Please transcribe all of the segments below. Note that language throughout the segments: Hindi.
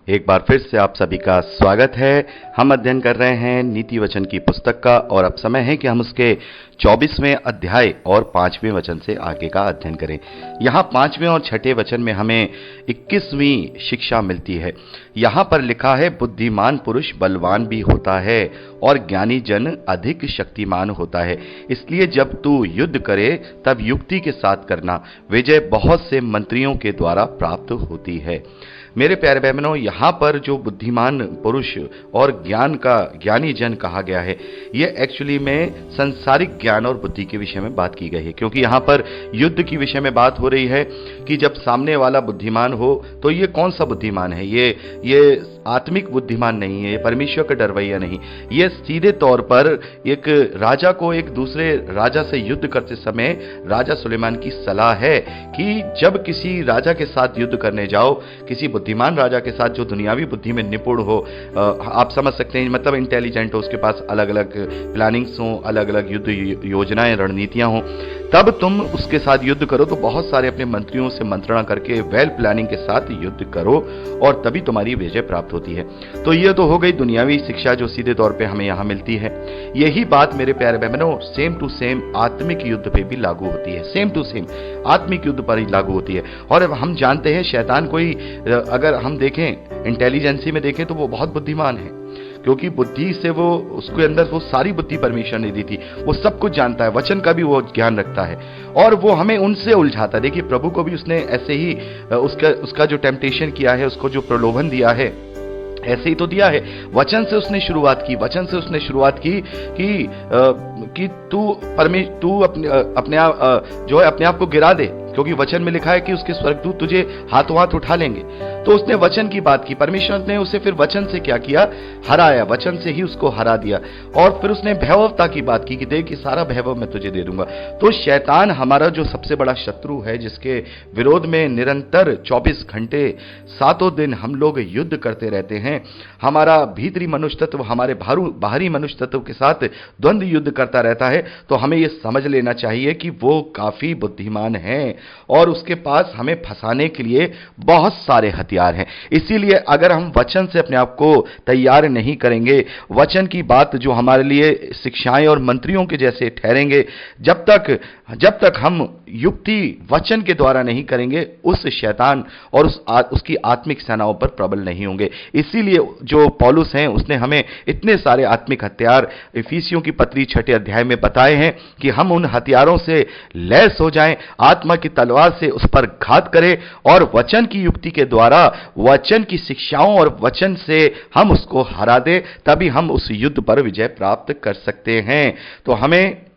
एक बार फिर से आप सभी का स्वागत है। हम अध्ययन कर रहे हैं नीति वचन की पुस्तक का और अब समय है कि हम उसके 24वें अध्याय और 5वें वचन से आगे का अध्ययन करें। यहाँ 5वें और 6ठे वचन में हमें 21वीं शिक्षा मिलती है। यहाँ पर लिखा है, बुद्धिमान पुरुष बलवान भी होता है और ज्ञानी जन अधिक शक्तिमान होता है। इसलिए जब तू युद्ध करे तब युक्ति के साथ करना, विजय बहुत से मंत्रियों के द्वारा प्राप्त होती है। मेरे प्यारे बहनों, यहाँ पर जो बुद्धिमान पुरुष और ज्ञानी जन कहा गया है, ये एक्चुअली में संसारिक ज्ञान और बुद्धि के विषय में बात की गई है, क्योंकि यहाँ पर युद्ध की विषय में बात हो रही है कि जब सामने वाला बुद्धिमान हो तो ये कौन सा बुद्धिमान है? ये आत्मिक बुद्धिमान नहीं है, ये परमेश्वर का डरवैया नहीं। ये सीधे तौर पर एक राजा को एक दूसरे राजा से युद्ध करते समय राजा सुलेमान की सलाह है कि जब किसी राजा के साथ युद्ध करने जाओ, किसी बुद्धिमान राजा के साथ जो दुनियावी बुद्धि में निपुण हो, आप समझ सकते हैं, मतलब इंटेलिजेंट हो, उसके पास अलग अलग प्लानिंग्स हो, अलग अलग युद्ध योजनाएं रणनीतियां हो, तब तुम उसके साथ युद्ध करो तो बहुत सारे अपने मंत्रियों से मंत्रणा करके वेल प्लानिंग के साथ युद्ध करो और तभी तुम्हारी विजय प्राप्त होती है। तो ये तो हो गई दुनियावी शिक्षा जो सीधे तौर पे हमें यहाँ मिलती है। यही बात मेरे प्यारे बहनों सेम टू सेम आत्मिक युद्ध पे भी लागू होती है, सेम टू सेम आत्मिक युद्ध पर ही लागू होती है। और हम जानते हैं शैतान कोई, अगर हम देखें इंटेलिजेंसी में देखें तो वो बहुत बुद्धिमान है, क्योंकि बुद्धि से वो उसके अंदर वो सारी बुद्धि परमेश्वर ने दी थी, वो सब कुछ जानता है, वचन का भी वो ज्ञान रखता है और वो हमें उनसे उलझाता है। देखिए प्रभु को भी उसने ऐसे ही उसका जो टेम्पटेशन किया है, उसको जो प्रलोभन दिया है, ऐसे ही तो दिया है। वचन से उसने शुरुआत की कि तू अपने आप को गिरा दे, क्योंकि वचन में लिखा है कि उसके स्वर्गदूत तुझे हाथों हाथ उठा लेंगे। तो उसने वचन की बात की, परमेश्वर ने उसे फिर वचन से क्या किया? हराया, वचन से ही उसको हरा दिया। और फिर उसने भयवता की बात की कि देख कि सारा भयव मैं तुझे दे दूंगा। तो शैतान हमारा जो सबसे बड़ा शत्रु है, जिसके विरोध में निरंतर 24 घंटे 7 दिन हम लोग युद्ध करते रहते हैं। हमारा भीतरी मनुष्य तत्व हमारे बाहरी मनुष्य तत्व के साथ द्वंद्व युद्ध करता रहता है। तो हमें यह समझ लेना चाहिए कि वो काफी बुद्धिमान है और उसके पास हमें फंसाने के लिए बहुत सारे हथियार हैं। इसीलिए अगर हम वचन से अपने आप को तैयार नहीं करेंगे, वचन की बात जो हमारे लिए शिक्षाएं और मंत्रियों के जैसे ठहरेंगे, जब तक हम युक्ति वचन के द्वारा नहीं करेंगे, उस शैतान और उसकी आत्मिक सेनाओं पर प्रबल नहीं होंगे। इसीलिए जो पौलुस हैं उसने हमें इतने सारे आत्मिक हथियार इफिसियों की पत्री 6ठे अध्याय में बताए हैं कि हम उन हथियारों से लैस हो जाएं, आत्मा की तलवार से उस पर घात करें और वचन की युक्ति के द्वारा, वचन की शिक्षाओं और वचन से हम उसको हरा दें, तभी हम उस युद्ध पर विजय प्राप्त कर सकते हैं। तो हमें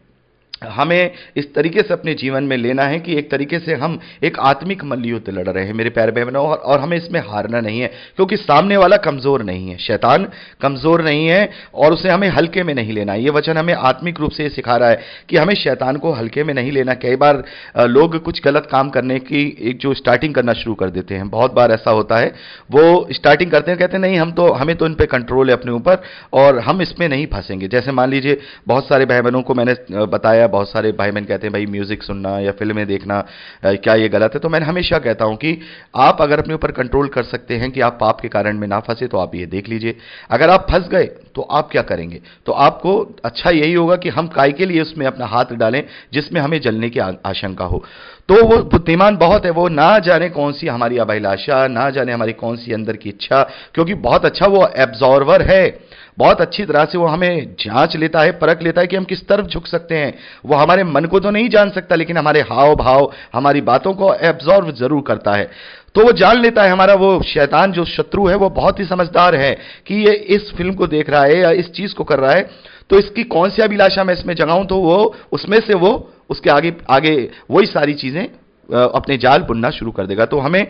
इस तरीके से अपने जीवन में लेना है कि एक तरीके से हम एक आत्मिक मल्लयुद्ध लड़ रहे हैं मेरे प्यारे बहनों, और हमें इसमें हारना नहीं है, क्योंकि सामने वाला कमजोर नहीं है, शैतान कमजोर नहीं है और उसे हमें हल्के में नहीं लेना है। ये वचन हमें आत्मिक रूप से सिखा रहा है कि हमें शैतान को हल्के में नहीं लेना। कई बार लोग कुछ गलत काम करने की एक जो स्टार्टिंग करना शुरू कर देते हैं, बहुत बार ऐसा होता है, वो स्टार्टिंग करते हैं, कहते हैं नहीं हमें तो इन पर कंट्रोल है अपने ऊपर और हम इसमें नहीं फंसेंगे। जैसे मान लीजिए बहुत सारे भाई बहनों को मैंने बताया, बहुत सारे भाई बहन कहते हैं भाई म्यूजिक सुनना या फिल्में देखना क्या ये गलत है? तो मैंने हमेशा कहता हूं कि आप अगर अपने ऊपर कंट्रोल कर सकते हैं कि आप पाप के कारण में ना फंसे, तो आप ये देख लीजिए। अगर आप फंस गए तो आप क्या करेंगे? तो आपको अच्छा यही होगा कि हम काय के लिए उसमें अपना हाथ डालें जिसमें हमें जलने की आशंका हो। तो वो बुद्धिमान बहुत है, वो ना जाने कौन सी हमारी अभिलाषा, ना जाने हमारी कौन सी अंदर की इच्छा, क्योंकि बहुत अच्छा वो एब्जॉर्वर है, बहुत अच्छी तरह से वो हमें जांच लेता है, परख लेता है कि हम किस तरफ झुक सकते हैं। वो हमारे मन को तो नहीं जान सकता, लेकिन हमारे हाव भाव, हमारी बातों को एब्जॉर्व जरूर करता है। तो वो जान लेता है, हमारा वो शैतान जो शत्रु है वो बहुत ही समझदार है कि ये इस फिल्म को देख रहा है या इस चीज को कर रहा है, तो इसकी कौन सी अभिलाषा मैं इसमें जगाऊं, तो वो उसमें से वो उसके आगे वही सारी चीजें अपने जाल बुनना शुरू कर देगा। तो हमें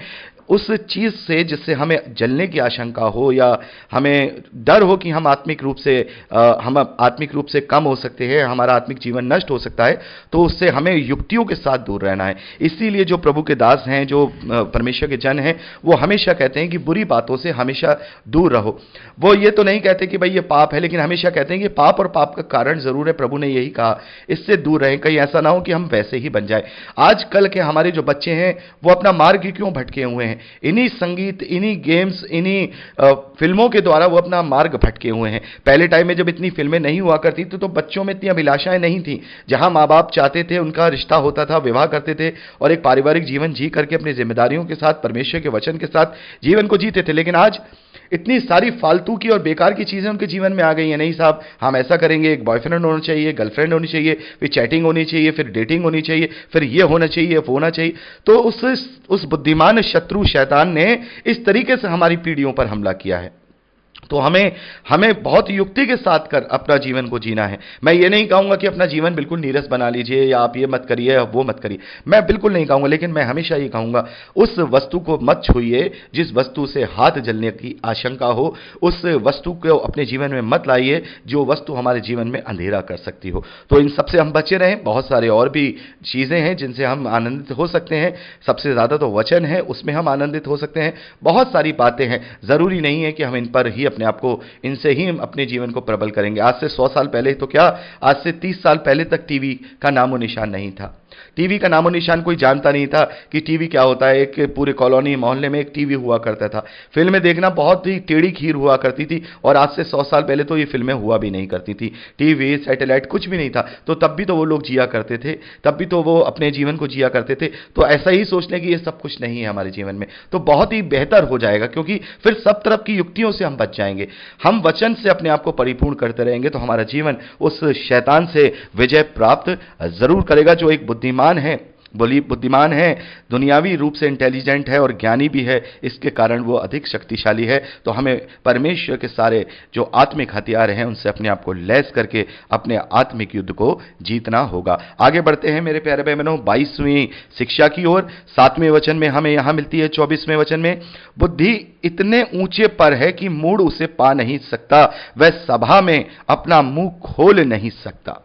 उस चीज से जिससे हमें जलने की आशंका हो या हमें डर हो कि हम आत्मिक रूप से कम हो सकते हैं, हमारा आत्मिक जीवन नष्ट हो सकता है, तो उससे हमें युक्तियों के साथ दूर रहना है। इसीलिए जो प्रभु के दास हैं, जो परमेश्वर के जन हैं, वो हमेशा कहते हैं कि बुरी बातों से हमेशा दूर रहो। वो ये तो नहीं कहते कि भाई ये पाप है, लेकिन हमेशा कहते हैं कि पाप और पाप का कारण जरूर है, प्रभु ने यही कहा, इससे दूर रहें, कहीं ऐसा ना हो कि हम वैसे ही बन जाए। आजकल के हमारे जो बच्चे हैं वो अपना मार्ग क्यों भटके हुए हैं? हैं, इन्हीं संगीत, इन्हीं गेम्स, इन्हीं फिल्मों के द्वारा वो अपना मार्ग भटके हुए हैं। पहले टाइम में जब इतनी फिल्में नहीं हुआ करती थी तो बच्चों में इतनी अभिलाषाएं नहीं थी। जहां माँ बाप चाहते थे उनका रिश्ता होता था, विवाह करते थे और एक पारिवारिक जीवन जी करके अपनी जिम्मेदारियों के साथ, परमेश्वर के वचन के साथ जीवन को जीते थे। लेकिन आज इतनी सारी फालतू की और बेकार की चीजें उनके जीवन में आ गई हैं। नहीं साहब, हम ऐसा करेंगे, एक बॉयफ्रेंड होना चाहिए, गर्लफ्रेंड होनी चाहिए, फिर चैटिंग होनी चाहिए, फिर डेटिंग होनी चाहिए, फिर ये होना चाहिए, वो होना चाहिए। तो उस बुद्धिमान शत्रु शैतान ने इस तरीके से हमारी पीढ़ियों पर हमला किया है। तो हमें बहुत युक्ति के साथ कर अपना जीवन को जीना है। मैं ये नहीं कहूंगा कि अपना जीवन बिल्कुल नीरस बना लीजिए या आप ये मत करिए या वो मत करिए, मैं बिल्कुल नहीं कहूंगा। लेकिन मैं हमेशा ये कहूंगा, उस वस्तु को मत छूइए जिस वस्तु से हाथ जलने की आशंका हो। उस वस्तु को अपने जीवन में मत लाइए जो वस्तु हमारे जीवन में अंधेरा कर सकती हो। तो इन सबसे हम बचे रहें। बहुत सारे और भी चीजें हैं जिनसे हम आनंदित हो सकते हैं। सबसे ज्यादा तो वचन है, उसमें हम आनंदित हो सकते हैं। बहुत सारी बातें हैं, जरूरी नहीं है कि हम इन पर ही अपने आप को, इनसे ही अपने जीवन को प्रबल करेंगे। आज से 100 साल पहले तो क्या, आज से 30 साल पहले तक टीवी का नामो निशान नहीं था। टीवी का नामो निशान कोई जानता नहीं था कि टीवी क्या होता है। एक पूरे कॉलोनी मोहल्ले में एक टीवी हुआ करता था। फिल्में देखना बहुत ही टेढ़ी खीर हुआ करती थी। और आज से 100 साल पहले तो ये फिल्में हुआ भी नहीं करती थी। टीवी, सैटेलाइट कुछ भी नहीं था। तो तब भी तो वो लोग जिया करते थे, तब भी तो वो अपने जीवन को जिया करते थे। तो ऐसा ही सोच लें कि ये सब कुछ नहीं है हमारे जीवन में, तो बहुत ही बेहतर हो जाएगा। क्योंकि फिर सब तरफ की युक्तियों से हम बच जाएंगे। हम वचन से अपने आप को परिपूर्ण करते रहेंगे तो हमारा जीवन उस शैतान से विजय प्राप्त जरूर करेगा। जो एक बुद्धिमान है, बुद्धिमान है, दुनियावी रूप से इंटेलिजेंट है और ज्ञानी भी है, इसके कारण वो अधिक शक्तिशाली है। तो हमें परमेश्वर के सारे जो आत्मिक हथियार हैं उनसे अपने आप को लैस करके अपने आत्मिक युद्ध को जीतना होगा। आगे बढ़ते हैं मेरे प्यारे भाई बहनों 22वीं शिक्षा की ओर। 7वें वचन में हमें यहां मिलती है, 24वें वचन में, बुद्धि इतने ऊंचे पर है कि मूढ़ उसे पा नहीं सकता, वह सभा में अपना मुंह खोल नहीं सकता।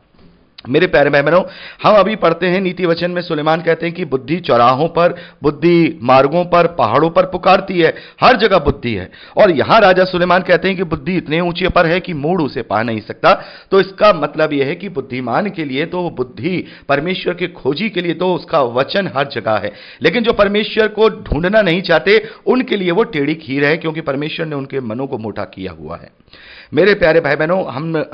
मेरे प्यारे भाई बहनों, हम अभी पढ़ते हैं नीति वचन में सुलेमान कहते हैं कि बुद्धि चौराहों पर, बुद्धि मार्गों पर, पहाड़ों पर पुकारती है, हर जगह बुद्धि है। और यहां राजा सुलेमान कहते हैं कि बुद्धि इतने ऊंचे पर है कि मूढ़ उसे पा नहीं सकता। तो इसका मतलब यह है कि बुद्धिमान के लिए तो बुद्धि, परमेश्वर के खोजी के लिए तो उसका वचन हर जगह है। लेकिन जो परमेश्वर को ढूंढना नहीं चाहते उनके लिए वो टेढ़ी खीर है, क्योंकि परमेश्वर ने उनके मनों को मोटा किया हुआ है। मेरे प्यारे भाई बहनों,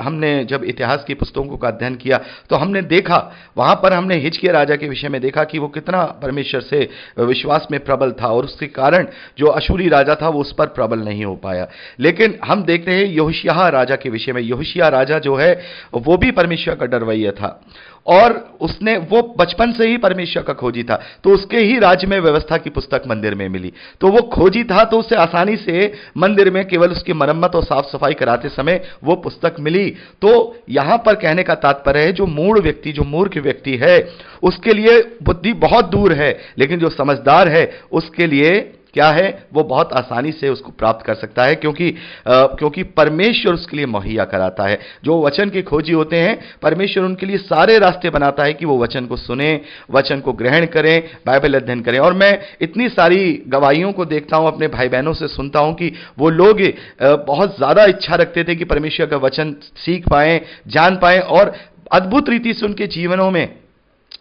हमने जब इतिहास की पुस्तकों का अध्ययन किया तो हमने देखा, वहां पर हमने हिजकिय्याह राजा के विषय में देखा कि वो कितना परमेश्वर से विश्वास में प्रबल था और उसके कारण जो अशूरी राजा था वो उस पर प्रबल नहीं हो पाया। लेकिन हम देखते हैं यहोशिय्याह राजा के विषय में। यहोशिय्याह राजा जो है वो भी परमेश्वर का डरवैया था और वो बचपन से ही परमेश्वर का खोजी था। तो उसके ही राज्य में व्यवस्था की पुस्तक मंदिर में मिली। तो वो खोजी था तो उसे आसानी से मंदिर में केवल उसकी मरम्मत और साफ सफाई कराते समय वो पुस्तक मिली। तो यहां पर कहने का तात्पर्य है, जो मूढ़ व्यक्ति, जो मूर्ख व्यक्ति है, उसके लिए बुद्धि बहुत दूर है, लेकिन जो समझदार है उसके लिए क्या है, वो बहुत आसानी से उसको प्राप्त कर सकता है, क्योंकि परमेश्वर उसके लिए मुहैया कराता है। जो वचन के खोजी होते हैं, परमेश्वर उनके लिए सारे रास्ते बनाता है कि वो वचन को सुने, वचन को ग्रहण करें, बाइबल अध्ययन करें। और मैं इतनी सारी गवाहियों को देखता हूं, अपने भाई बहनों से सुनता हूं कि वो लोग बहुत ज्यादा इच्छा रखते थे कि परमेश्वर का वचन सीख पाएं, जान पाएं, और अद्भुत रीति से उनके जीवनों में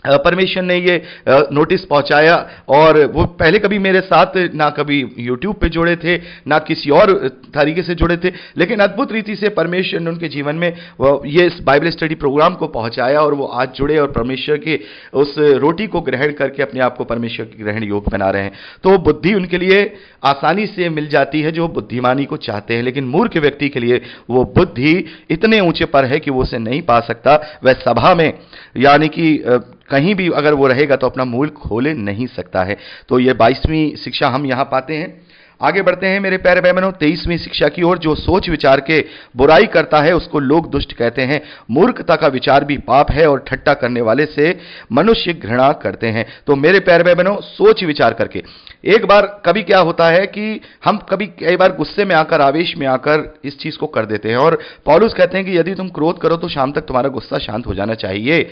परमेश्वर ने ये नोटिस पहुंचाया। और वो पहले कभी मेरे साथ ना कभी YouTube पे जुड़े थे, ना किसी और तरीके से जुड़े थे, लेकिन अद्भुत रीति से परमेश्वर ने उनके जीवन में ये इस बाइबल स्टडी प्रोग्राम को पहुंचाया और वो आज जुड़े और परमेश्वर के उस रोटी को ग्रहण करके अपने आप को परमेश्वर के ग्रहण योग्य बना रहे हैं। तो बुद्धि उनके लिए आसानी से मिल जाती है जो बुद्धिमानी को चाहते हैं, लेकिन मूर्ख व्यक्ति के लिए वो बुद्धि इतने ऊंचे पर है कि वो उसे नहीं पा सकता। वह सभा में, यानी कि कहीं भी अगर वो रहेगा तो अपना मुंह खोले नहीं सकता है। तो ये 22वीं शिक्षा हम यहां पाते हैं। आगे बढ़ते हैं मेरे प्यारे भाई बहनों 23वीं शिक्षा की ओर। जो सोच विचार के बुराई करता है उसको लोग दुष्ट कहते हैं। मूर्खता का विचार भी पाप है और ठट्टा करने वाले से मनुष्य घृणा करते हैं। तो मेरे प्यारे भाई बहनों, सोच विचार करके, एक बार कभी क्या होता है कि हम कई बार गुस्से में आकर, आवेश में आकर इस चीज को कर देते हैं। और पौलुस कहते हैं कि यदि तुम क्रोध करो तो शाम तक तुम्हारा गुस्सा शांत हो जाना चाहिए।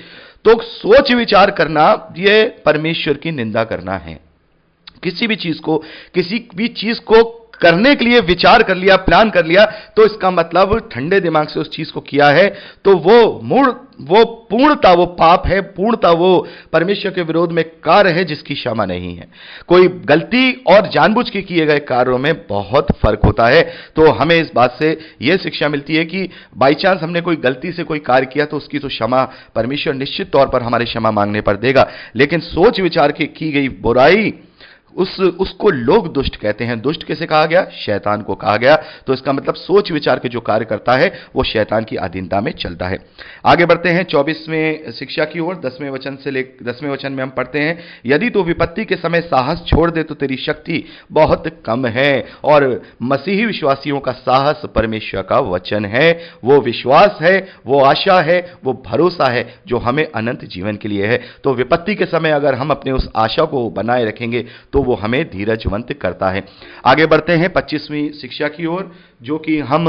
तो सोच विचार करना, यह परमेश्वर की निंदा करना है। किसी भी चीज को करने के लिए विचार कर लिया, प्लान कर लिया, तो इसका मतलब ठंडे दिमाग से उस चीज को किया है, तो वो पूर्णता वो पाप है, पूर्णता वो परमेश्वर के विरोध में कार्य है जिसकी क्षमा नहीं है। कोई गलती और जानबूझ के किए गए कार्यों में बहुत फर्क होता है। तो हमें इस बात से यह शिक्षा मिलती है कि बाई चांस हमने कोई गलती से कोई कार्य किया तो उसकी तो क्षमा परमेश्वर निश्चित तौर पर हमारे क्षमा मांगने पर देगा, लेकिन सोच विचार के की गई बुराई उसको लोग दुष्ट कहते हैं। दुष्ट किसे कहा गया? शैतान को कहा गया। तो इसका मतलब सोच विचार के जो कार्य करता है वो शैतान की अधीनता में चलता है। आगे बढ़ते हैं 24वें शिक्षा की ओर। 10वें वचन में हम पढ़ते हैं, यदि तो विपत्ति के समय साहस छोड़ दे तो तेरी शक्ति बहुत कम है। और मसीही विश्वासियों का साहस परमेश्वर का वचन है, वो विश्वास है, वो आशा है, वो भरोसा है जो हमें अनंत जीवन के लिए है। तो विपत्ति के समय अगर हम अपने उस आशा को बनाए रखेंगे तो वो हमें धीरजवंत करता है। आगे बढ़ते हैं 25वीं शिक्षा की ओर, जो कि हम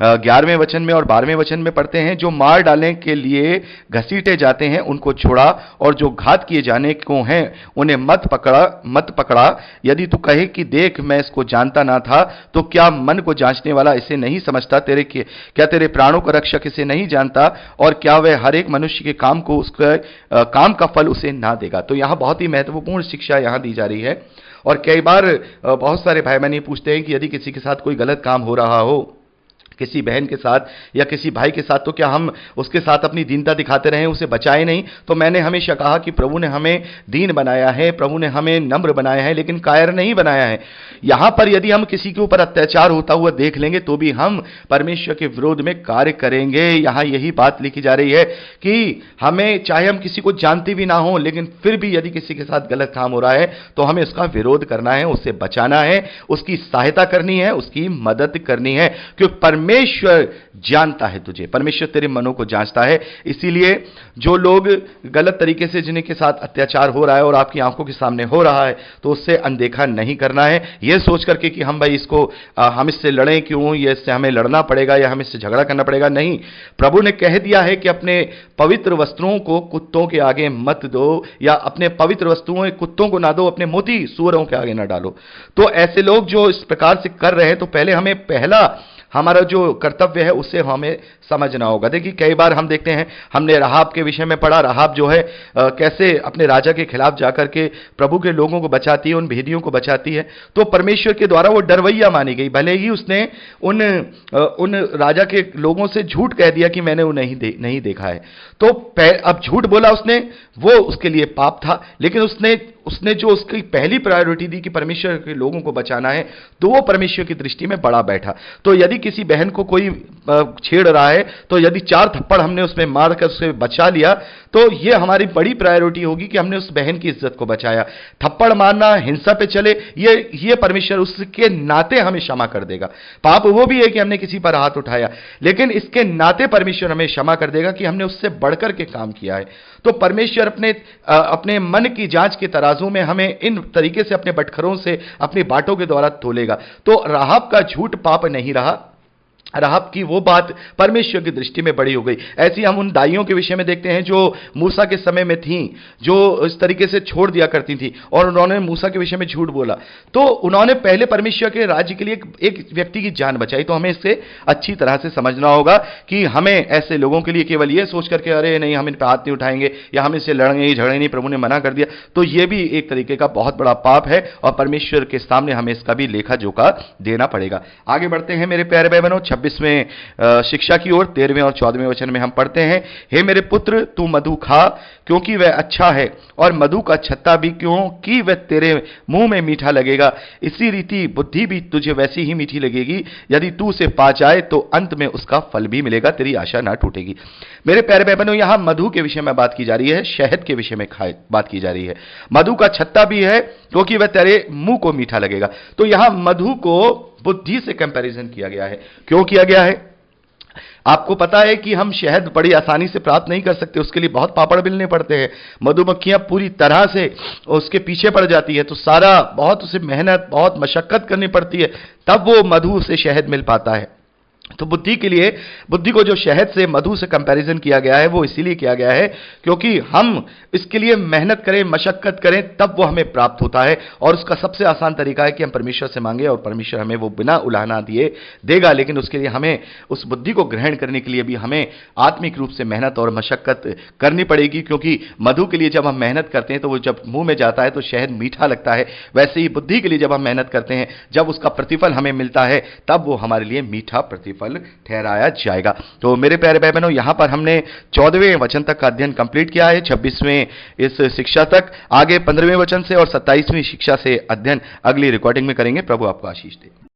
11वें वचन में और 12वें वचन में पढ़ते हैं, जो मार डालने के लिए घसीटे जाते हैं उनको छोड़ा, और जो घात किए जाने को हैं उन्हें मत पकड़ा। यदि तू कहे कि देख मैं इसको जानता ना था, तो क्या मन को जांचने वाला इसे नहीं समझता? क्या तेरे प्राणों का रक्षक इसे नहीं जानता? और क्या वह हर एक मनुष्य के काम को उसके काम का फल उसे ना देगा? तो यहां बहुत ही महत्वपूर्ण शिक्षा यहां दी जा रही है। और कई बार बहुत सारे भाई बहन ये पूछते हैं कि यदि किसी के साथ कोई गलत काम हो रहा हो, किसी बहन के साथ या किसी भाई के साथ, तो क्या हम उसके साथ अपनी दीनता दिखाते रहें, उसे बचाए नहीं? तो मैंने हमेशा कहा कि प्रभु ने हमें दीन बनाया है, प्रभु ने हमें नम्र बनाया है, लेकिन कायर नहीं बनाया है। यहां पर यदि हम किसी के ऊपर अत्याचार होता हुआ देख लेंगे तो भी हम परमेश्वर के विरोध में कार्य करेंगे। यहां यही बात लिखी जा रही है कि हमें, चाहे हम किसी को जानते भी ना हो, लेकिन फिर भी यदि किसी के साथ गलत काम हो रहा है तो हमें उसका विरोध करना है, उससे बचाना है, उसकी सहायता करनी है, उसकी मदद करनी है, क्योंकि परमेश्वर जानता है तुझे, परमेश्वर तेरे मनों को जांचता है। इसीलिए जो लोग गलत तरीके से जिनके साथ अत्याचार हो रहा है और आपकी आंखों के सामने हो रहा है, तो उससे अनदेखा नहीं करना है, यह सोच करके कि हम भाई इसको हम इससे लड़ें क्यों, ये इससे हमें लड़ना पड़ेगा या हम इससे झगड़ा करना पड़ेगा। नहीं, प्रभु ने कह दिया है कि अपने पवित्र वस्त्रों को कुत्तों के आगे मत दो, या अपने पवित्र वस्तुओं कुत्तों को ना दो, अपने मोती सूअरों के आगे ना डालो। तो ऐसे लोग जो इस प्रकार से कर रहे हैं, तो पहले हमें पहला हमारा जो कर्तव्य है उसे हमें समझना होगा। देखिए कई बार हम देखते हैं, हमने राहाब के विषय में पढ़ा, राहाब जो है कैसे अपने राजा के खिलाफ जाकर के प्रभु के लोगों को बचाती है, उन भेदियों को बचाती है। तो परमेश्वर के द्वारा वो डरवैया मानी गई, भले ही उसने उन राजा के लोगों से झूठ कह दिया कि मैंने वो नहीं देखा है। तो अब झूठ बोला उसने, वो उसके लिए पाप था, लेकिन उसने जो उसकी पहली प्रायोरिटी दी कि परमेश्वर के लोगों को बचाना है, तो वो परमेश्वर की दृष्टि में बड़ा बैठा। तो यदि किसी बहन को कोई छेड़ रहा है, तो यदि 4 थप्पड़ हमने उसमें मारकर उसे बचा लिया, तो ये हमारी बड़ी प्रायोरिटी होगी कि हमने उस बहन की इज्जत को बचाया। थप्पड़ मारना, हिंसा पे चले, ये परमेश्वर उसके नाते हमें क्षमा कर देगा। पाप वो भी है कि हमने किसी पर हाथ उठाया, लेकिन इसके नाते परमेश्वर हमें क्षमा कर देगा कि हमने उससे बढ़कर के काम किया है। तो परमेश्वर अपने मन की जांच के तराजू में हमें इन तरीके से अपने बटखरों से, अपनी बातों के द्वारा तोलेगा। तो राहाब का झूठ पाप नहीं रहा, राहाब की वो बात परमेश्वर की दृष्टि में बड़ी हो गई। ऐसी हम उन दाइयों के विषय में देखते हैं जो मूसा के समय में थीं, जो इस तरीके से छोड़ दिया करती थी, और उन्होंने मूसा के विषय में झूठ बोला। तो उन्होंने पहले परमेश्वर के राज्य के लिए एक व्यक्ति की जान बचाई। तो हमें इससे अच्छी तरह से समझना होगा कि हमें ऐसे लोगों के लिए केवल ये सोच करके अरे नहीं हम इन पर हाथ नहीं उठाएंगे या हम इससे लड़ेंगे ही झगड़ेंगे नहीं, प्रभु ने मना कर दिया, तो यह भी एक तरीके का बहुत बड़ा पाप है और परमेश्वर के सामने हमें इसका भी लेखा जोखा देना पड़ेगा। आगे बढ़ते हैं मेरे प्यारे भाई बहनों 26वें शिक्षा की ओर। 13वें और 14वें वचन में हम पढ़ते हैं, हे मेरे पुत्र तू मधु खा क्योंकि वह अच्छा है, और मधु का छत्ता भी क्योंकि वह तेरे मुंह में मीठा लगेगा। इसी रीति बुद्धि भी तुझे वैसी ही मीठी लगेगी। यदि तू उसे पा जाए तो अंत में उसका फल भी मिलेगा, तेरी आशा ना टूटेगी। मेरे प्यारे भाई बहनों, यहां मधु के विषय में बात की जा रही है, शहद के विषय में बात की जा रही है। मधु का छत्ता भी है क्योंकि वह तेरे मुंह को मीठा लगेगा। तो यहां मधु को बुद्धि से कंपैरिजन किया गया है। क्यों किया गया है? आपको पता है कि हम शहद बड़ी आसानी से प्राप्त नहीं कर सकते, उसके लिए बहुत पापड़ बिलने पड़ते हैं। मधुमक्खियां पूरी तरह से उसके पीछे पड़ जाती है, तो सारा बहुत उसे मेहनत, बहुत मशक्कत करनी पड़ती है, तब वो मधु से शहद मिल पाता है। तो बुद्धि के लिए, बुद्धि को जो शहद से, मधु से कंपैरिजन किया गया है, वो इसीलिए किया गया है क्योंकि हम इसके लिए मेहनत करें, मशक्कत करें, तब वो हमें प्राप्त होता है। और उसका सबसे आसान तरीका है कि हम परमेश्वर से मांगे और परमेश्वर हमें वो बिना उलाहना दिए देगा। लेकिन उसके लिए हमें उस बुद्धि को ग्रहण करने के लिए भी हमें आत्मिक रूप से मेहनत और मशक्कत करनी पड़ेगी, क्योंकि मधु के लिए जब हम मेहनत करते हैं तो वो जब मुंह में जाता है तो शहद मीठा लगता है। वैसे ही बुद्धि के लिए जब हम मेहनत करते हैं, जब उसका प्रतिफल हमें मिलता है, तब वो हमारे लिए मीठा प्रतिफल ठहराया जाएगा। तो मेरे प्यारे भाई बहनों, यहां पर हमने 14वें वचन तक का अध्ययन कंप्लीट किया है। 26वें इस शिक्षा तक, आगे 15वें वचन से और 27वीं शिक्षा से अध्ययन अगली रिकॉर्डिंग में करेंगे। प्रभु आपको आशीष दे।